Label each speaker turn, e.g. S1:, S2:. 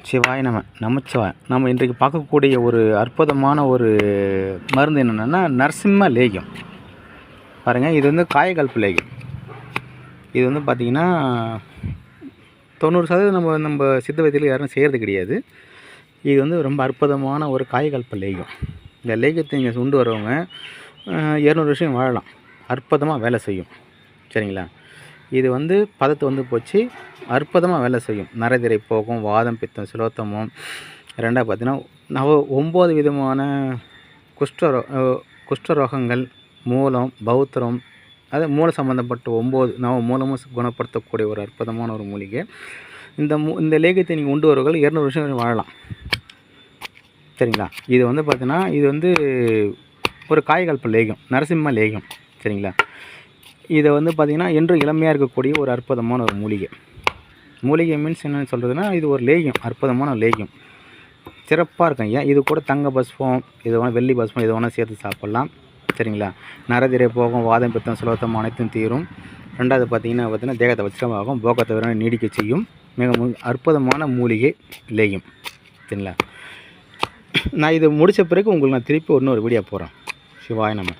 S1: சிவாய நமச்சிவாய். நம்ம இன்றைக்கு பார்க்கக்கூடிய ஒரு அற்புதமான ஒரு மருந்து என்னென்னா நரசிம்ம லேகியம். பாருங்கள், இது வந்து காயகல்ப லேகியம். இது வந்து பார்த்திங்கன்னா 90% நம்ம சித்த வைத்தியில் யாரும் செய்கிறது கிடையாது. இது வந்து ரொம்ப அற்புதமான ஒரு காயகல்ப லேகியம். இந்த லேகியத்தை நீங்கள் உண்டு வரவங்க 200 வருஷம் வாழலாம். அற்புதமாக வேலை செய்யும். சரிங்களா? இது வந்து பதத்து வந்து போச்சு, அற்புதமாக வேலை செய்யும். நரதிரை போகும், வாதம் பித்தம் சிலோத்தமம். ரெண்டாவது பார்த்திங்கன்னா 9 விதமான குஷ்டரோகங்கள், மூலம் பௌத்திரம், அது மூல சம்மந்தப்பட்ட 9 மூலமும் குணப்படுத்தக்கூடிய ஒரு அற்புதமான ஒரு மூலிகை. இந்த லேகியத்தை நீங்கள் உண்டு வரவர்கள் 200 வருஷம் வாழலாம். சரிங்களா? இது வந்து பார்த்திங்கன்னா இது வந்து ஒரு காயகல்ப லேகியம், நரசிம்ம லேகியம். சரிங்களா? இதை வந்து பார்த்திங்கன்னா என்றும் இளமையாக இருக்கக்கூடிய ஒரு அற்புதமான ஒரு மூலிகை. மூலிகை மீன்ஸ் என்னென்னு சொல்கிறதுனா, இது ஒரு லேகியம், அற்புதமான லேகியம், சிறப்பாக இருக்கும். ஐயா, இது கூட தங்க பஸ்பம், இது வேணால் வெள்ளி பஸ்பம், இது வேணால் சேர்த்து சாப்பிட்லாம். சரிங்களா? நரதிரை போகும், வாதம் பித்தம் சுலோத்தம் அனைத்தும் தீரும். ரெண்டாவது பார்த்திங்கன்னா தேகத்தை வச்சமாகும், போக்கத்தை வேறு நீடிக்க செய்யும். மிக அற்புதமான மூலிகை லேகியம். சரிங்களா? நான் இது முடித்த பிறகு உங்களுக்கு நான் திருப்பி இன்னொரு வீடியோ போடுறேன். சிவாய நம.